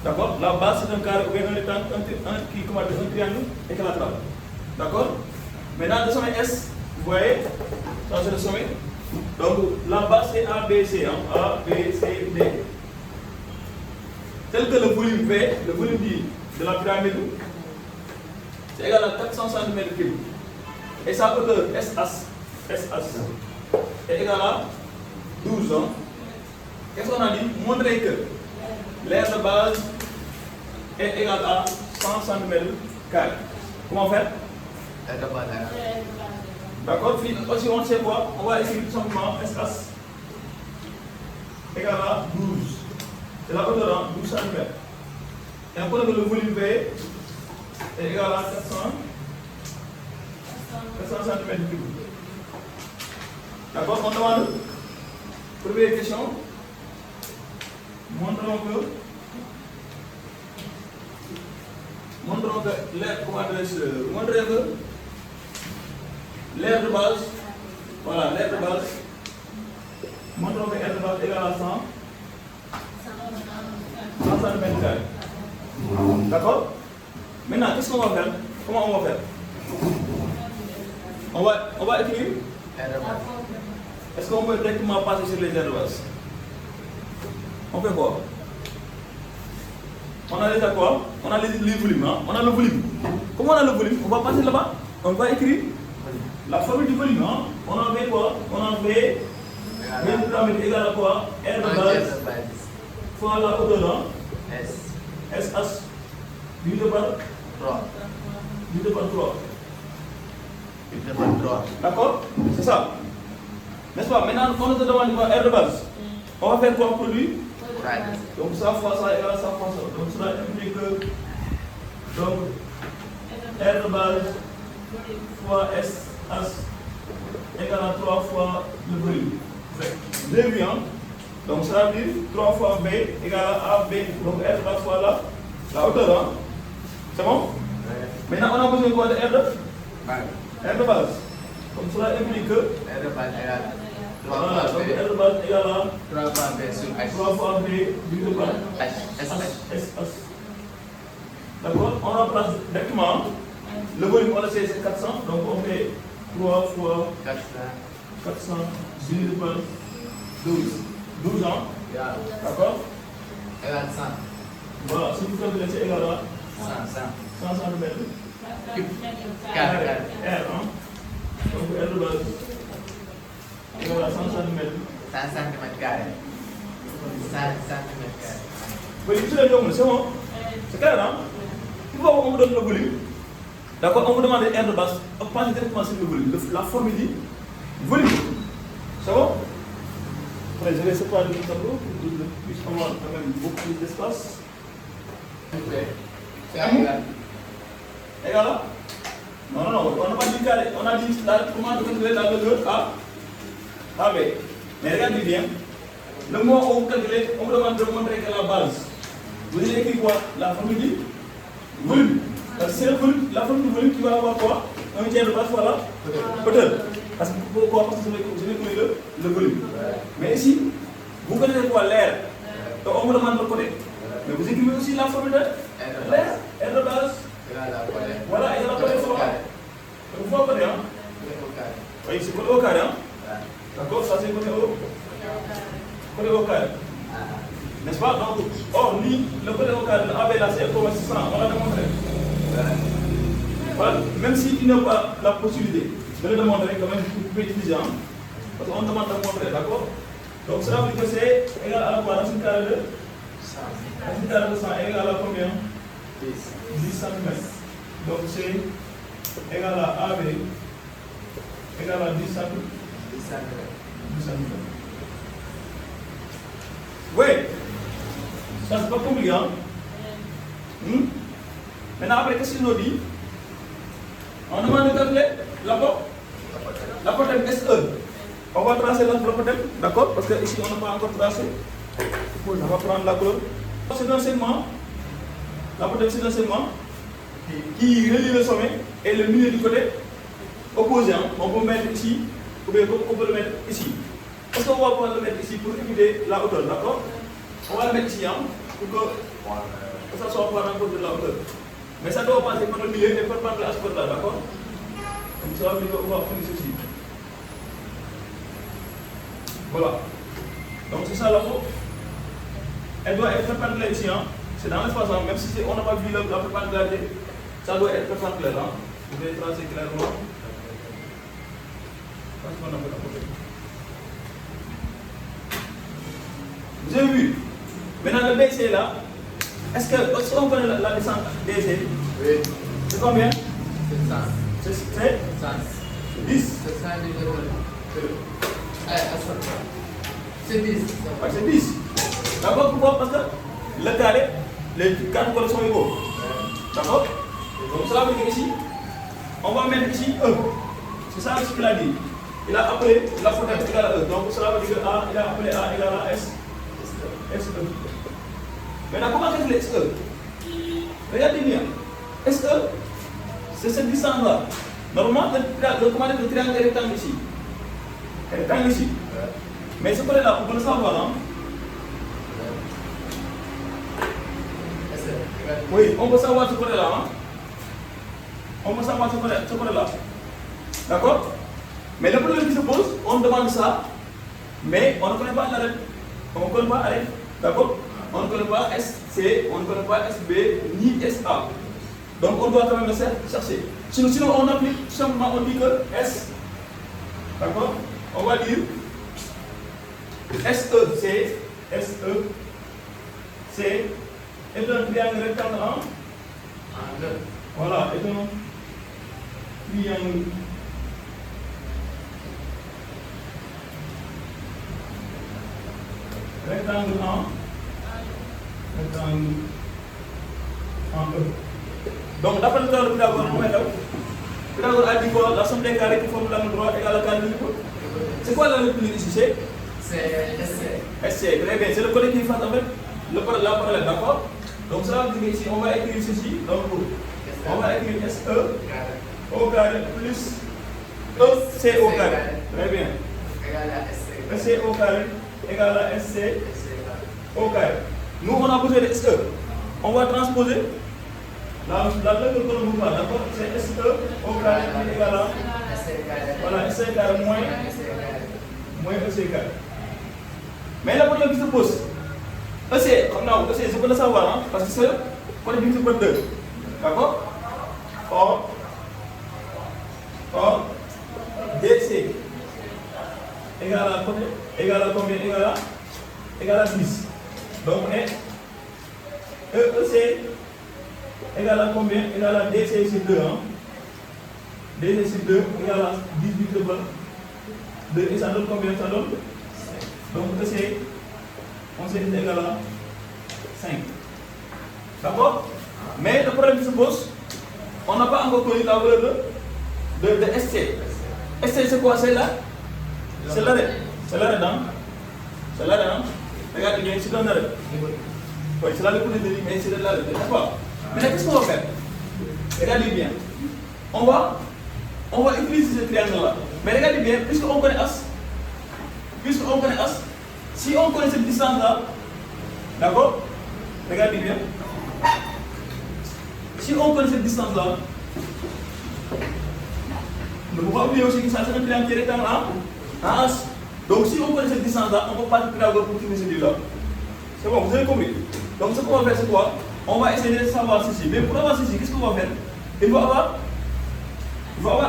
D'accord? La base c'est un carré ou bien un triangle équilatéral. D'accord? Maintenant, le sommet S, vous voyez, ça c'est le sommet. Donc la base c'est ABC, hein? A, B, C, D. Tel que le volume V, le volume de la pyramide, c'est égal à 400 cm3. Et sa hauteur SAS est égal à 12 ans. Qu'est-ce qu'on a dit? Montrer que l'aire de base est égal à 100 cm². Comment faire? D'accord? Aussi on sait quoi? On va écrire tout simplement SAS égal à 12. C'est la hauteur en 12 cm. Et on connaît que le volume V est égal à 400 cm3. D'accord? On demande. Première question. Montrons que l'aire de base, voilà, l'aire de base, montrons que l'aire de base est égale à 100 cm². D'accord? Maintenant, qu'est-ce qu'on va faire? Comment on va faire? On va écrire. Est-ce qu'on peut directement passer sur les aires de base? On fait quoi? On a déjà quoi? On a les volumes, hein? On a le volume. Comment on a le volume? On va passer là-bas. On va écrire la formule du volume, hein? On en fait quoi? On en fait pyramide égale à quoi? R de base fois la hauteur, hein? SS divisé par 3. Divisé par 3. D'accord? C'est ça. N'est-ce pas? Maintenant, on nous demande quoi? R de base. On va faire quoi produit? Donc ça fois ça égale à ça fois ça. Donc cela implique que donc R de base fois SS égale à 3 fois le volume. J'ai vu, hein? Donc ça veut dire 3 fois B égale à AB. Donc R de base fois la hauteur, hein? C'est bon? Maintenant on a besoin de quoi de R de base. Donc cela implique que R de base égale voilà, donc R de base égale à 3 fois B sur H. 3 fois B divisé par SS. D'accord? On remplace directement. Le volume, on le sait, c'est 400. Donc on fait 3 fois 400 divisé par 12. 12 ans. D'accord? Égale 100. Voilà, si vous calculez, c'est égal à 100 cm. Carré. R, hein? Donc R de base égal à 100 cm. 100 cm². 100 cm². Oui, c'est bon? C'est clair, hein? Une fois qu'on vous donne le volume, d'accord, on vous demande R de base, on passe directement sur le volume, la formule dit volume. C'est bon? Après, je vais séparer le tableau pour que puisse avoir quand même beaucoup plus d'espace. C'est égal. Égal là? Non, on n'a pas dit carré, on a dit comment calculer la longueur A, B. Mais regardez bien, le mot où vous calculez, on vous demande de montrer que la base. Vous avez écrit quoi? La formule dit volume. Parce que c'est le volume, la formule du volume qui va avoir quoi? Un tiers de base, voilà. Peut-être. Parce que pourquoi? Parce que je vais trouver le volume. Mais ici, vous connaissez quoi? L'air. Donc on vous demande de côté. Mais vous écrivez aussi la formule de l'air. R de base. Voilà, il y a la côté sur là. Vous voyez côté, hein? Oui, c'est côté au carré, hein? D'accord? Ça c'est côté au carré. N'est-ce pas? Donc, or, le côté au carré, le AB là, c'est comme 600. On l'a démontré. Voilà. Même s'il n'a pas la possibilité de le démontrer, quand même, vous pouvez utiliser, hein? Parce qu'on demande de montrer, d'accord? Donc, cela veut dire que c'est égal à la quoi? Racine carrée de 100. Racine carrée de 100 est égal à combien? 10 cm. Donc, c'est égal à AB égal à 10 cm. 10 cm. Oui. Ça, c'est pas compliqué, hein? Maintenant, après, qu'est-ce qu'il nous dit? On demande de calculer l'apothème SE. On va tracer l'apothème, d'accord? Parce que ici, on n'a pas encore tracé. On va prendre la couleur. C'est un segment. L'apothème, c'est un segment qui relie le sommet et le milieu du côté opposé. Hein? On peut mettre ici, ou bien on peut le mettre ici. Est-ce qu'on va pouvoir le mettre ici pour éviter la hauteur, d'accord? On va le mettre ici, hein, pour que Que ça soit par rapport de la hauteur. Mais ça doit passer par le milieu et perpendiculaire à ce côté-là, d'accord? Comme ça, on va faire ceci. Voilà. Donc c'est ça la faute. Elle doit être perpendiculaire ici, hein. C'est dans l'espace, hein. Même si on n'a pas vu la perpendiculaire, ça doit être perpendiculaire, hein. Vous devez tracer clairement. Vous avez vu? Maintenant le BC là, est-ce qu'on connaît la descente DC? Oui. C'est combien? C'est 100. C'est 10. C'est 100 divisé par... C'est 10. Ouais, c'est 10. D'accord? Pourquoi? Parce que le carré, les 4 collets sont égaux. D'accord? Donc cela veut dire ici, on va mettre ici E. C'est ça ce qu'il a dit. Il a appelé la potence égale à E. Donc cela veut dire que A, il a appelé A égale à S. SE. Maintenant, comment calculer SE? Regardez bien. SE, c'est cette distance-là. Normalement, le triangle est rectangle ici. Rectangle ici. Mais ce côté-là, on peut le savoir, hein? Oui, on peut savoir ce côté-là, hein? On peut savoir ce côté-là. D'accord? Mais le problème qui se pose, on demande ça, mais on ne connaît pas l'arrêt. On ne connaît pas l'arrêt. D'accord? On ne connaît pas SC, on ne connaît pas SB, ni SA. Donc on doit quand même le chercher. Sinon on applique tout simplement, on dit que S. D'accord? On va dire SEC est un triangle rectangle en deux. Voilà, est un triangle rectangle en E. Donc d'après le théorème de Pythagore a dit quoi? La somme des carrés qui forment l'angle droit égale à carré de l'hypothése. C'est quoi l'angle ici? C'est SC. Très bien, c'est le côté qui fait avec la parallèle, d'accord? Donc cela veut dire ici, on va écrire ceci. Donc on va écrire SE au carré plus EC au carré. Très bien. SC au carré égale à SC au carré. Nous on a besoin de SE. On va transposer la règle que l'on voit, d'accord? C'est SE au carré égale à voilà, SC carré moins EC carré. Mais le problème qui se pose, EC, comme là, EC, je peux le savoir, hein, parce que c'est le divisé par 2. D'accord? Or, DC égale à combien? Égale à 10. Donc, EC égale à combien? Égale à DC sur 2. Hein? DC sur 2 égale à 18 par 2. Et ça donne combien? Ça donne? Donc, EC, on sait que c'est égal à 5. D'accord? Mais le problème qui se pose, on n'a pas encore connu la valeur de SC. SC, c'est quoi? C'est là? C'est l'arrêt. C'est l'arrêt, non? C'est l'arrêt, non? Regardez bien, c'est un arrêt. Oui, c'est l'arrêt pour les délits, mais c'est l'arrêt. D'accord? Mais qu'est-ce qu'on va faire? Regardez bien. On va utiliser ce triangle-là. Mais regardez bien, puisqu'on connaît As, si on connaît cette distance-là, d'accord? Regardez bien. Si on connaît cette distance-là, ne faut pas oublier aussi que ça c'est un triangle qui est rectangle en As. Donc si on connaît cette distance-là, on peut pas faire Pythagore pour trouver celui-là. C'est bon, vous avez compris? Donc ce qu'on va faire, c'est quoi? On va essayer de savoir ceci. Mais pour avoir ceci, qu'est-ce qu'on va faire? Il faut avoir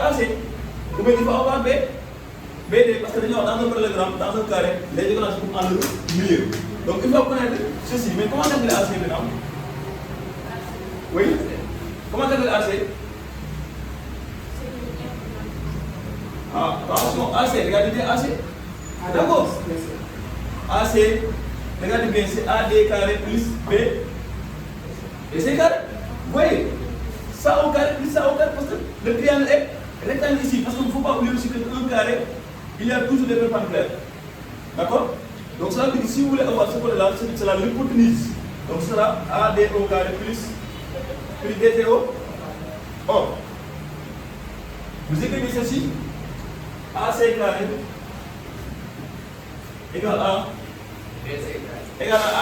AC. Ou bien il faut avoir BD, parce que nous dans un parallélogramme, dans un carré, les diagonales sont en le milieu. Donc il faut connaître ceci. Mais comment calculer AC maintenant? Oui? Comment calculer AC? Ah, attention, AC, regardez bien AC. D'accord? AC, regardez bien, c'est AD carré plus B. Et c'est carré. Vous voyez? Ça au carré plus ça au carré, parce que le triangle est rectangle ici. Parce qu'il ne faut pas oublier aussi qu'un carré, il y a toujours des perpendiculaires. D'accord? Donc ça veut dire que si vous voulez avoir ce côté-là, c'est la l'hypoténuse. Donc ce sera AD au carré plus DT au. Or, vous écrivez ceci, AC carré égale à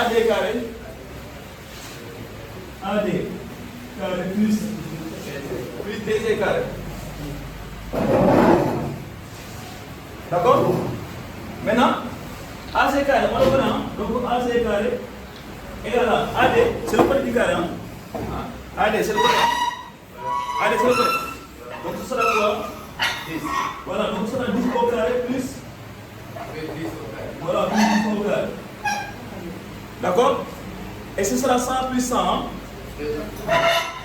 AD carré AD carré plus DC carré. D'accord? Maintenant, AC carré, on le connaît, donc AC carré égale à AD, c'est le petit du carré. Hein? AD, c'est le petit. AD, c'est le petit. Donc ce sera quoi? 10. Voilà, donc ce sera 10 au carré plus. Voilà, plus 10 au carré. D'accord? Et ce sera 100 plus 100. Hein?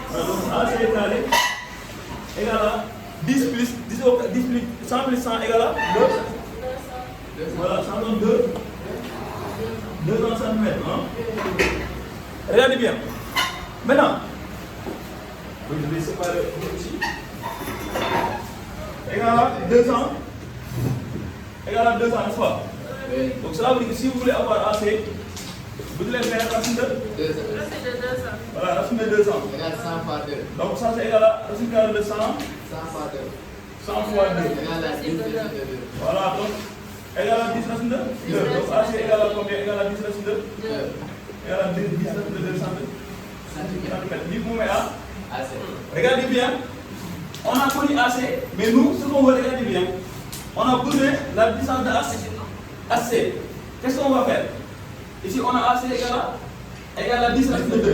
Voilà, donc AC carré égale à 10 plus 100 plus 100 égale à 2. Voilà, ça donne 200 cm. Hein? Regardez bien. Maintenant, je vais séparer ici. Égale à 200. Égale à 200, n'est-ce pas? Oui. Donc cela veut dire que si vous voulez avoir AC, vous devez faire racine de 200. voilà, racine de 200. Égale 100 fois 2. Donc ça c'est égal à racine carrée de 100. 100 fois 2. 100 fois 2. Égale à 10 racine de 2. Voilà, donc égal à 10 racine de 2. Donc AC égal à combien? Égal à 10 racine de 2. 2. Égal à 10 racine de 2 centimètres. Du coup, mais là, AC. regardez bien. On a connu AC, mais nous, ce qu'on veut regarder bien, on a besoin de la distance de AC. Qu'est-ce qu'on va faire? Ici, on a AC égal à 10 racine de 2.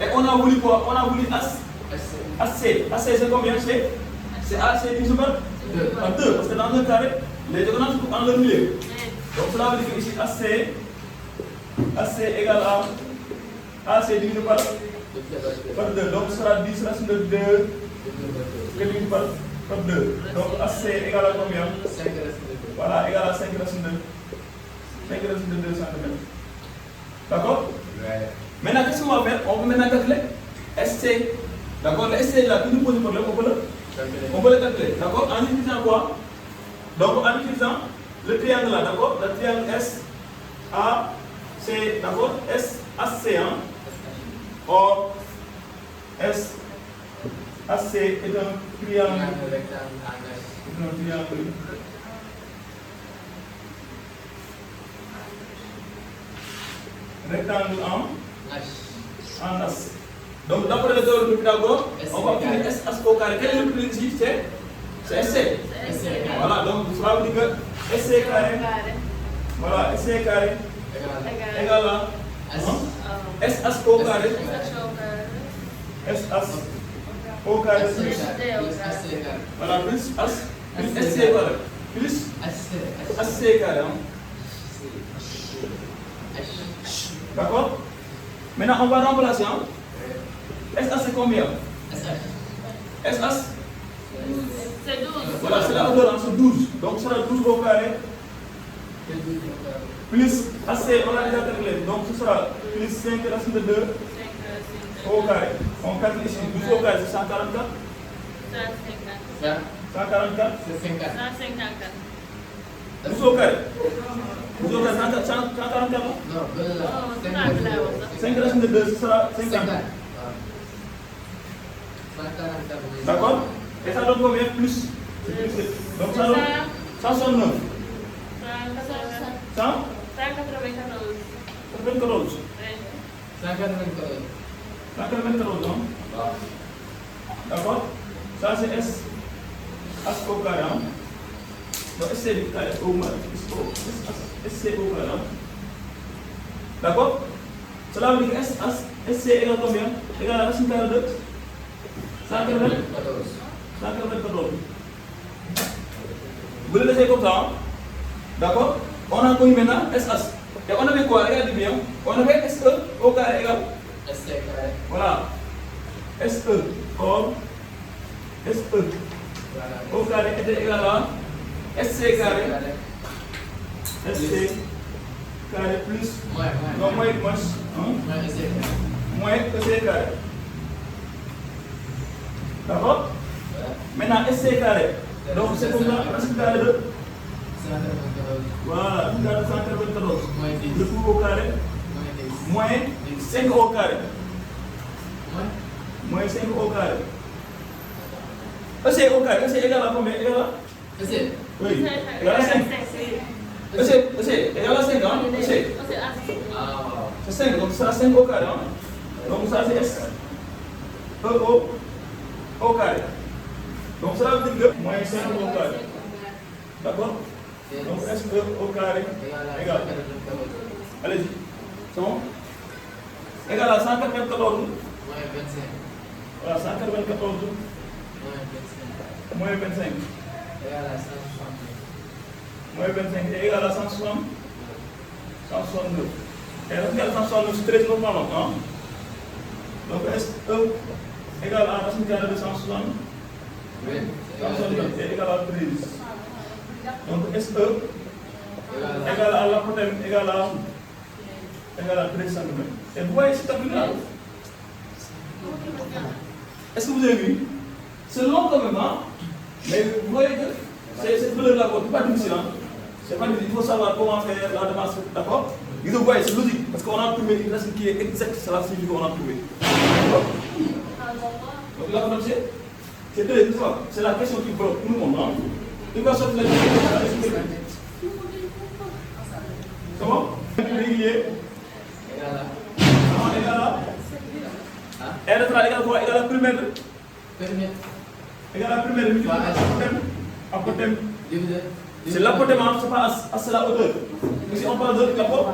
Et on a voulu quoi? On a voulu AC. AC, c'est combien? C'est AC divisé par 2. Parce que dans un carré, les diagonales sont en leur milieu. Donc cela veut dire que ici AC égale à AC divisé par 2. Donc ce sera 10 racine de 2 divisé par 2. Donc AC égale à combien? 5 racine de 2. Voilà, égale à 5 racine de 2 cm. D'accord? Ouais. Maintenant, qu'est-ce qu'on va faire? On va maintenant calculer SC. D'accord? Le SC là, qui nous pose problème, on peut le calculer. D'accord? En utilisant quoi? Donc, en utilisant le triangle là, d'accord? Le triangle SAC, d'accord? SAC, hein? Or, SAC est un triangle. Rectangle en as. Donc d'après le théorème de Pythagore, on va obtenir S as au carré. Quel est le plus ici? C'est SC. Voilà, donc cela veut dire que SC carré. Voilà, SC carré égale à S as au carré. S as au carré plus. Voilà, plus as plus SC carré. Plus SC carré. D'accord? Maintenant, on va remplacer. Hein? SH c'est combien? SH C'est 12. voilà, c'est la hauteur, c'est 12. Donc, ça sera 12 au carré. Plus AC, on a déjà calculé. Donc, ce sera plus 5 racine de 2 au carré. On calcule ici. 12 au carré, c'est 144. 144. C'est 50. 12 au carré. 12 au carré, 144. Non, 5 racine de 2, ce sera 50. D'accord? Et ça donne combien? Plus. Donc ça donne 169. 100? 94. 194, hein? D'accord? Ça c'est S. S au carré, hein? Donc SC du carré au carré. SC au carré, hein? D'accord? Cela veut dire que SC égale combien? Égale à la racine carrée de 194. Vous le laissez comme ça, hein? D'accord? On a connu maintenant SS. Et on avait quoi? Regardez bien. On avait SE au carré égal. SC carré. Voilà. SE. Or, SE au carré était égal à SC carré. SC carré plus. Non, moins. Moins SC carré. D'accord? Maintenant, SC carré. Donc, c'est comme ça, racine carré de 194. voilà, 194. Moins 10. Le coup au carré, Moins moins 5 au carré. 10. Moins 5 au carré. EC au carré, EC égal à combien? Égal à SC. oui, égal à 5. EC égal à 5, hein? EC. Ah. C'est 5, donc ça sera 5 au carré, hein? Donc ça c'est S. E, au carré. Donc ça veut dire que moins 5 au carré. D'accord? Donc S, E au carré égale. Allez-y. C'est bon? Égal à 194. Moins 25. Voilà, 194. Moins 25. Moins 25. Égal à 160. Moins 25 est égal à 160. 162. Et là, 162, c'est 13 normalement. Hein? Donc S, E égale à racine carrée de 160. 162 est égal à 13. Donc S, E égale à l'apothéose égale à 13 cm. Et vous voyez cette tableau-là? Est-ce que vous avez vu? C'est long quand même, hein? Mais vous voyez que cette valeur-là, c'est pas difficile. Hein? C'est pas difficile. Il faut savoir comment faire la démarche. D'accord? Vous voyez, c'est logique. Parce qu'on a trouvé une racine qui est exacte, cela signifie qu'on a trouvé. D'accord? Donc là, comme c'est la question qui bloque tout le monde. Hein? Il va sortir la question. Comment? Régulier. Égal à R égale à quoi? Égal à primaire. Égal à primaire. Apothéose. C'est l'apothéose, c'est pas à la hauteur. Ici on parle de l'apothéose.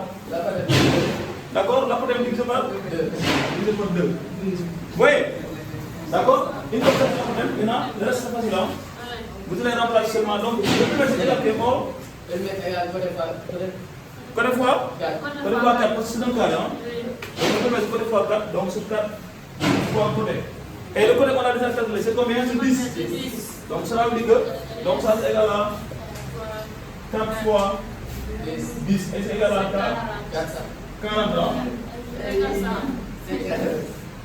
D'accord? L'apothéose divisé par 2. Divisé par 2. Vous voyez? D'accord? Une fois que l'apothéose, maintenant, le reste c'est facile. Vous allez remplacer seulement. Donc, le primaire c'est égal à quoi? Côté fois 4. Côté fois 4, parce que c'est un carré. Hein? Donc, le premier, c'est côté fois 4, donc c'est 4 fois côté. Et le côté qu'on a déjà calculé, c'est combien? C'est 10. Donc, ça veut dire que, donc ça c'est égal à 4 fois 10. Et c'est égal à 40. Hein?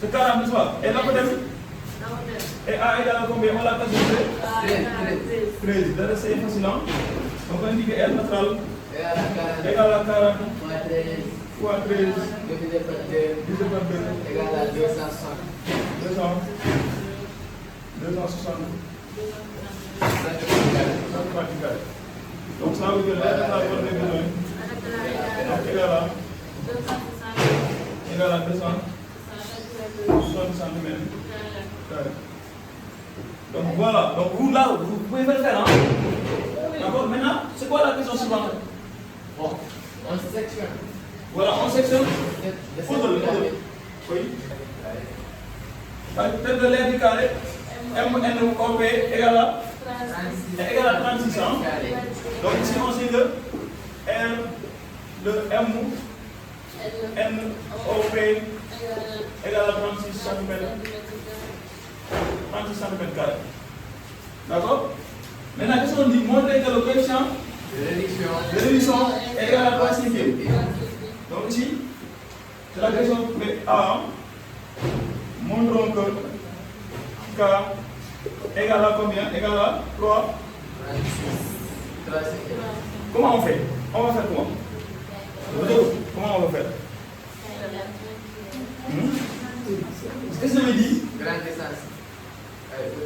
C'est 40, n'est-ce pas? Et là, peut-être? Et A égale à combien? On l'a calculé? 13. Là, c'est facile. Hein? Donc, on dit que R naturel égal à 40 fois 13 divisé par 2 Égal à 260. 260. Donc ça veut dire que là, on a besoin. Donc égal à 260 cm. Donc voilà. Donc vous là, vous pouvez le faire. Hein? D'accord? Maintenant, c'est quoi la question suivante? Bon, en section. Voilà, en section. Oui. Tête de l'air du carré, MNOP égale à 36. Hein? Donc ici on sait que R de NOP égale à 36 cm. 36 cm carré. D'accord? Maintenant, qu'est-ce qu'on dit? Montrer que le coefficient de réduction est égal à 3 cinquièmes. Donc ici, c'est la question A. Montrons que K égale à combien? Égale à 3. Comment on fait? On va faire comment? Comment on va faire? Qu'est-ce que ça veut dire? Grande distance.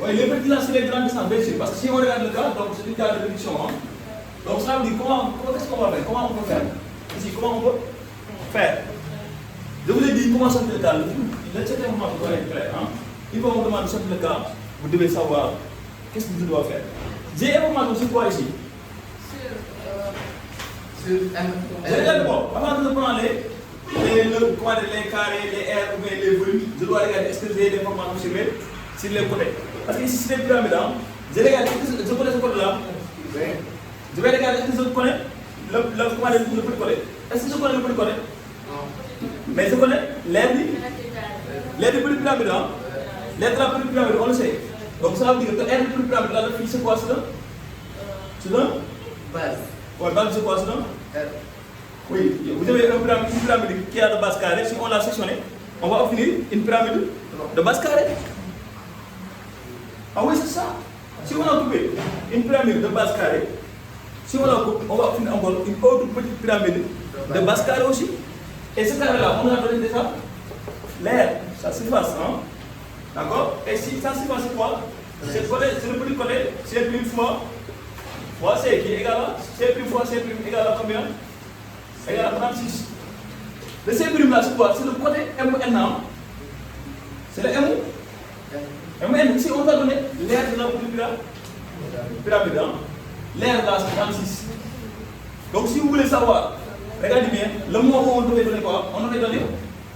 Oui, les petits là, c'est les grandes distances, bien sûr. Parce que si on regarde le cas, donc c'est du cas de réduction. Hein? Donc ça veut dire qu'est-ce qu'on va faire? Comment on peut faire? Ici, comment on peut faire? Je vous ai dit comment sortir le cas. Le certain moment, vous allez être clair. Hein? Il faut vous demander de sortir le cas. Vous devez savoir qu'est-ce que je dois faire. J'ai information sur quoi ici? Sur M. Regardez d'abord, avant de prendre les carrés, les R ou bien les volumes, je dois regarder est-ce que j'ai des informations sur les côtés. Parce que ici c'est des pyramides. Je regarde, je connais ce côté-là. Je vais regarder est-ce que je connais le petit côté. Est-ce que je connais le petit côté? Non. Mais je connais l'air du petit pyramide. L'air de la petite pyramide, on le sait. Donc ça veut dire que l'air du petit pyramide, là, c'est quoi? C'est un Base. Ouais, base c'est quoi? C'est un R. Oui, vous avez une pyramide qui a de base carrée. Si on l'a sectionné, on va obtenir une pyramide de base carrée. Ah oui, c'est ça. Si on a coupé une pyramide de base carrée, si on la coupe, on va obtenir encore une autre petite pyramide de base carrée aussi. Et ce carré-là, on a donné déjà l'air, sa surface. Hein? D'accord? Et si sa surface, c'est quoi? C'est le petit côté, c'est prime fois C qui est égal à C prime fois C prime égal à combien? Égal à 36. Le C prime là, c'est quoi? C'est le côté MN l'air de la pyramide, hein? L'air là c'est 36. Donc si vous voulez savoir, regardez bien, le mot on devait donner quoi? On devait donner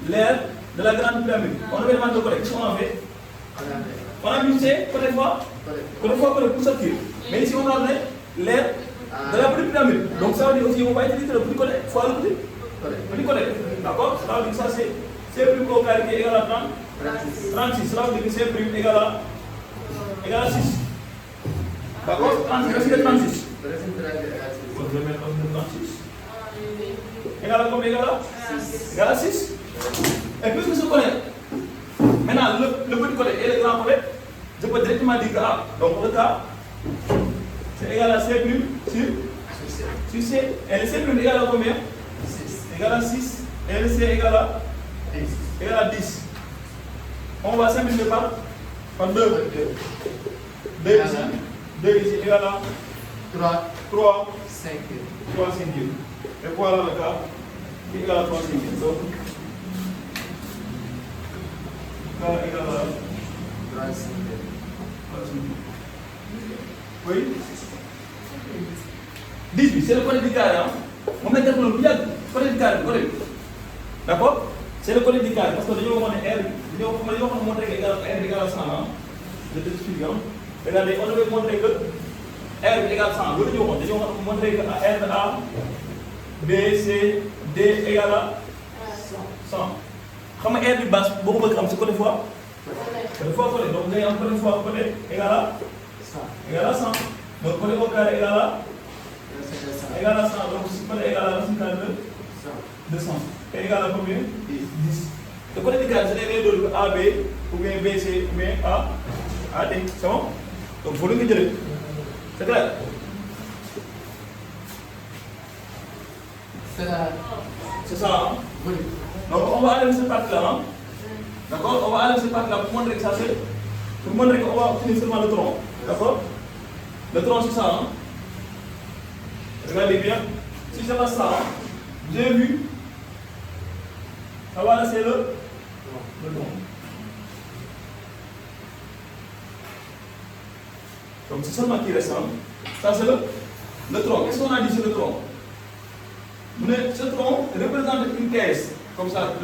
l'air de la grande pyramide. On devait demander quoi? Qu'est-ce qu'on a fait? On a mixé côté fois pour sortir. Mais ici on a donné l'air de la petite pyramide. Donc ça veut dire aussi on va utiliser le petit côté fois le petit côté. D'accord? Ça veut dire que ça c'est C' au carré qui est égal à 30. 36. Ça veut dire que C' égale à 6. D'accord? 36, c'est 36. On va mettre comme 36. Égal à combien? Égal à 6. Et puisque je connais maintenant le petit côté et le grand côté, je peux directement dire que A. Donc le cas, c'est égal à C' sur C. Et le C' est égal à combien? 6. Égal à 6. Et le C égal à 10. On va simplifier par 2. 2 ici. 2 ici égal à 3 cinquièmes. Et voilà le cas qui est égal à 3 cinquièmes. Donc, cas égal à 3 cinquièmes. Oui? 18, c'est le côté du carré. On met le côté du carré. D'accord? C'est le côté du carré. Parce que nous avons montré que R égale à 100. Je t'explique. Regardez, on devait montrer que R égale à 100. Nous avons montré que R de A, B, C, D égale à 100. Comme R du bas, beaucoup de c'est côté fois. Côté fois côté. Donc, nous avons côté fois côté égale à 100. Donc, côté au carré égale à 100. Donc, si côté égale à 200. Et égal à combien? 10. Le côté du carré, c'est les deux A, B, ou bien B, C, ou bien A, D. C'est bon? Donc, il faut le dire. C'est clair? C'est ça, hein? Oui. Donc, on va aller dans cette partie-là, hein? D'accord? On va aller dans cette partie-là pour montrer que ça c'est. Pour montrer qu'on va obtenir seulement le tronc. D'accord? Le tronc, c'est ça, hein? Regardez bien. Si je fais ça, j'ai vu. Ça va, là, c'est le tronc. Donc, c'est seulement qui reste. Ça, c'est le tronc. Qu'est-ce qu'on a dit sur le tronc? Ce tronc représente une caisse. Comme ça,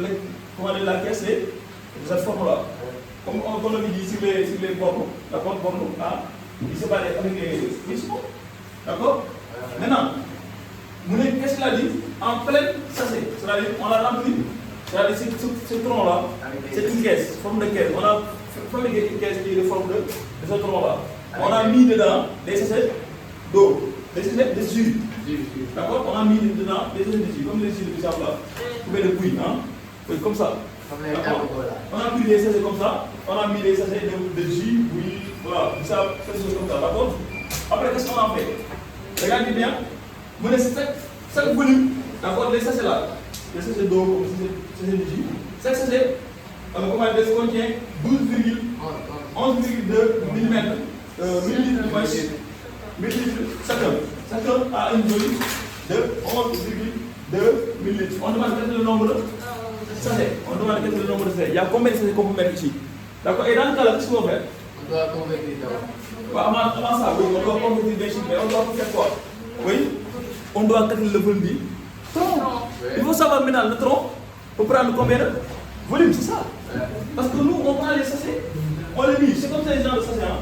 comment dire, la caisse, c'est cette forme-là. Comme on le dit sur les bornes, d'accord, bornes A, il se bat avec les missions. D'accord? Maintenant, qu'est-ce qu'il a dit? En plein sachet. C'est-à-dire, on l'a rempli. C'est-à-dire, ce tronc-là, c'est une caisse, forme de caisse. On a fabriqué une caisse qui est de forme de ce tronc-là. On a mis dedans des sachets d'eau, des sachets de jus. D'accord? On a mis dedans des sachets de jus, comme les jus de sable là. Vous pouvez le bouillir, hein? Oui, comme ça. On a pris des sachets comme ça, on a mis des sachets de jus, bouillir, voilà, ça, quelque chose comme ça. D'accord? Après, qu'est-ce qu'on a fait? Regardez bien. Chaque volume, d'accord, les sachets là, les sachets d'eau, comme les sachets de jus, chaque sachet, contient 12,2 mm. Millilitres chacun. Chacun a une volume de 11,2 millilitres. On demande quel est le nombre de sachets. Il y a combien de sachets qu'on peut mettre ici? D'accord? Et dans le cas là, qu'est-ce qu'on va faire? On doit convertir d'abord. Avant ça, oui, on doit convertir des chiffres, mais on doit faire quoi? Oui? On doit calculer le volume du tronc. Il faut savoir maintenant le tronc pour prendre combien de volume, c'est ça? Parce que nous, on prend les sachets, on les met. C'est comme ça les gens de sachets. Hein?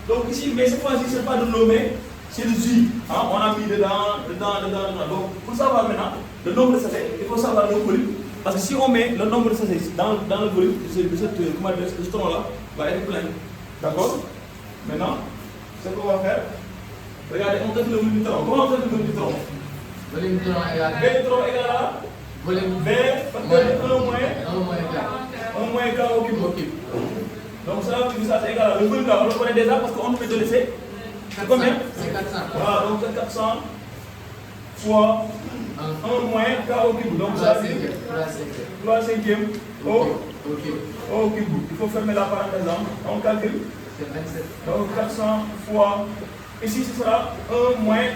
Donc ici, mais cette fois-ci, ce n'est pas de l'eau, mais c'est du jus. Hein? On a mis dedans. Donc, pour savoir maintenant le nombre de sachets, il faut savoir le volume. Parce que si on met le nombre de sachets dans le volume de ce tronc-là, va être plein. D'accord? Maintenant, ce qu'on va faire, regardez, on calcule le volume du tronc. Comment on calcule le volume du tronc? Volume du tronc égal à. B du tronc égal à Volume B, 1 moins K au cube. Donc ça, c'est égal à le volume là, on le connaît déjà parce qu'on peut te laisser. C'est combien? C'est 400. Voilà, donc c'est 400 fois 1 moins K au cube. Donc ça, c'est 3 cinquièmes au cube. Il faut fermer la parenthèse là. On calcule. C'est 27. Donc 400 fois. Ici, ce sera 1 moins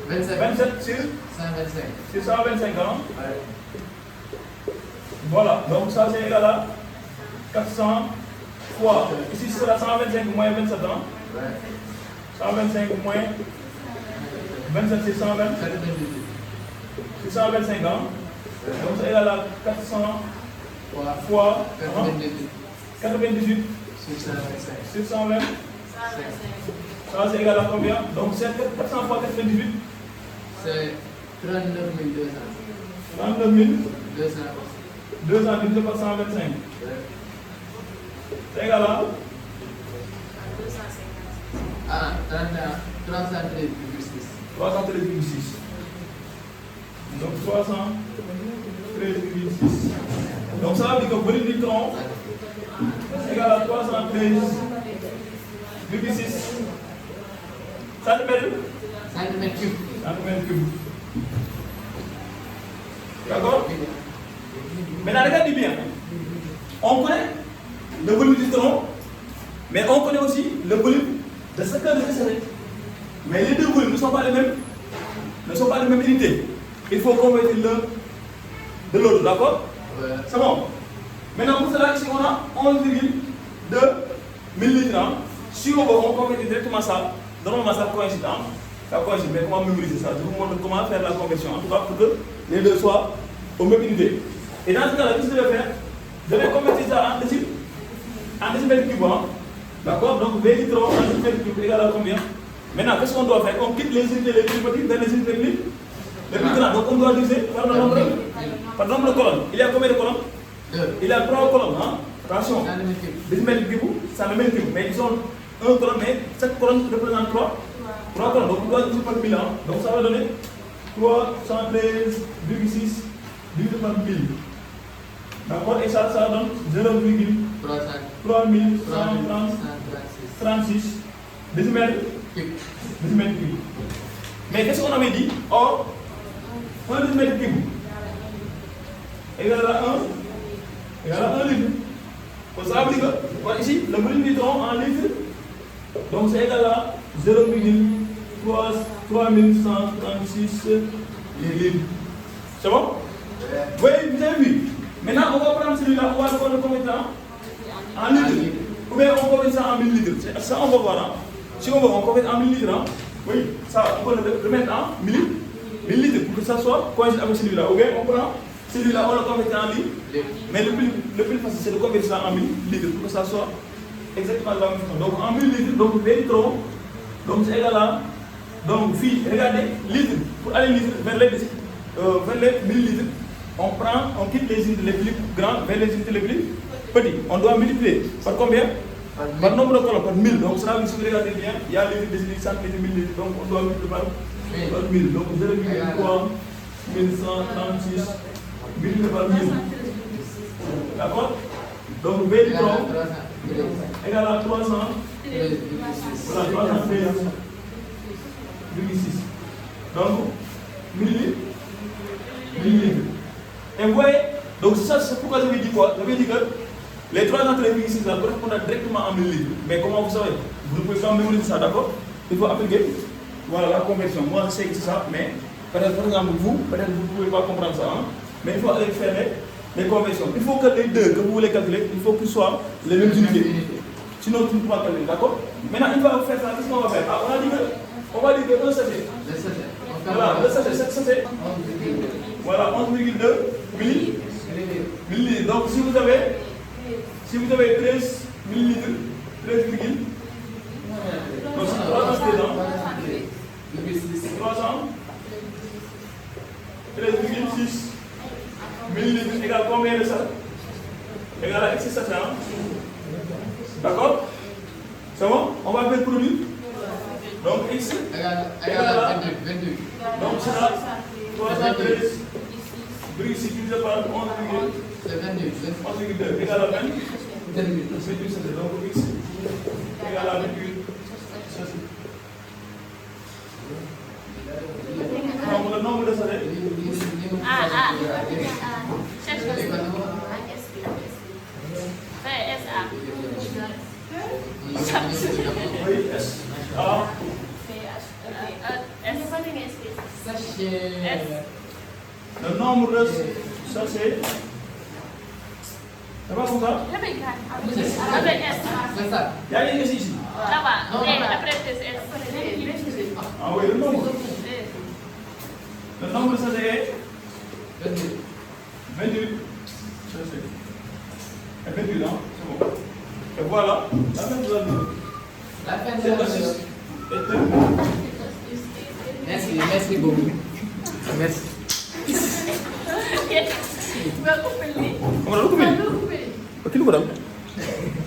27 sur 125. C'est 125 ans. Ouais. Voilà, donc ça c'est égal à 400 fois, ici ce sera 125 moins 27 ans. Ouais. 125 moins 27, c'est 120. 625 ans. Donc ça égale à 400 fois 98 620. Ça c'est égal à combien? Donc c'est 400 fois 98. C'est 39 200. 39 200. 200 divisé par 125. C'est égal à Ah, 313,6. 313,6. Donc 313,6. Donc ça veut dire que le volume du tronc est égal à 313,6. Centimètres Centimètres cubes. D'accord? Maintenant, regardez bien. On connaît le volume du tronc, mais on connaît aussi le volume de ce cœur de césarée. Mais les deux volumes ne sont pas les mêmes, unités. Il faut convertir l'un de l'autre, d'accord? Ouais. C'est bon. Maintenant, pour cela, ici, on a 11,2 millilitres. Si on convertit directement ça, normalement ça coïncide. Ça coïncide, mais comment mémoriser ça? Je vous montre comment faire la conversion, en tout cas pour que les deux soient aux mêmes unités. Et dans ce cas-là, qu'est-ce que je vais faire? Je vais convertir ça en décimètres cubes. D'accord? Donc, 20 litres en décimètres cubes égale à combien? Maintenant, qu'est-ce qu'on doit faire? On quitte les unités les plus petites vers les unités les plus grandes. Donc, on doit diviser par le nombre de colonnes. Il y a combien de colonnes? 2. Il y a 3 colonnes. Attention, Centimètres cubes. décimètres cubes, ça le même cube. Mais ils ont 1 colonne, mais chaque colonne représente 3 colonnes. Donc, on doit diviser par 1000. Donc, ça va donner 313,6 divisé par 1000. D'accord? Et ça donne 0,3136 décimètres cubes. Mais qu'est-ce qu'on avait dit? Or, 1 décimètre cube égale à 1 litre. Donc ça veut dire que, ici, le volume du tronc en litres, donc c'est égal à 0,3136 litres. C'est bon? Oui, vous avez vu. Maintenant, on va prendre celui-là, on va le convertir en litres. Ou bien on convertit ça en millilitres. Ça, on va voir. Si on veut, on convertit en millilitres. Oui, ça, on peut le remettre en millilitres pour que ça soit coïncide avec celui-là. Ou bien on prend celui-là, on le convertit en litres. Mais le plus facile, c'est de convertir ça en millilitres pour que ça soit exactement la même chose. Donc en millilitres, donc 20 litres, donc c'est égal à. Donc, regardez, litres. Pour aller litres vers les millilitres, on quitte les unités les plus grandes vers les unités les plus petites. On doit multiplier par combien? Par nombre de colonnes, par 1000. Donc, ça veut dire, si vous regardez bien, il y a litres, décilitres, centilitres, millilitres. Donc, on doit multiplier par 1000. Donc, 0,3 1136 multiplié par 1000. D'accord? Donc, 20 litres égale à 313,6. Donc, millilitres. Et vous voyez, donc ça, c'est pourquoi je vais dire quoi? Je vais dire que les 313,6 là correspondent directement en millilitres. Mais comment vous savez? Vous ne pouvez pas mémoriser ça, d'accord? Il faut appliquer voilà, la conversion. Moi, je sais que c'est ça, mais peut-être par exemple vous ne pouvez pas comprendre ça. Mais il faut aller faire les conversions. Il faut que les deux que vous voulez calculer, il faut qu'ils soient les mêmes unités. Sinon, tu ne peux pas calculer, d'accord? Maintenant, il va faire ça. Qu'est-ce qu'on va faire? On va dire que un sachet. Voilà, le sachet, 7 sachets. Voilà, 11,2 millilitres. Donc, si vous avez 13 millilitres, 13, donc c'est 313,6 millilitres égale combien de ça? Égale à X sachet. D'accord? C'est bon? On va faire le produit. Donc X égale à 28. donc c'est là 313,6 divisé par 11,2 égale à 28. Donc X égale à 28. Donc le nombre de sachets. Cherche le Fais SA. Oui, S. A. Le nombre de sachets. Ça va? pas comme ça? Avec S. C'est ça. Il y a rien ici. Là-bas. Non, Et non. après c'est S. Ah oui, le nombre. Le nombre, ça c'est 22. 28. Ça c'est. Et 28, hein? C'est bon. Et voilà. La fin de la nuit. La fin de C'est la le vidéo. 6. Et terminé. Merci beaucoup. Merci. Tu vas couper le nez. Comment on a coupé? Tu vas couper. Ok, nous voilà.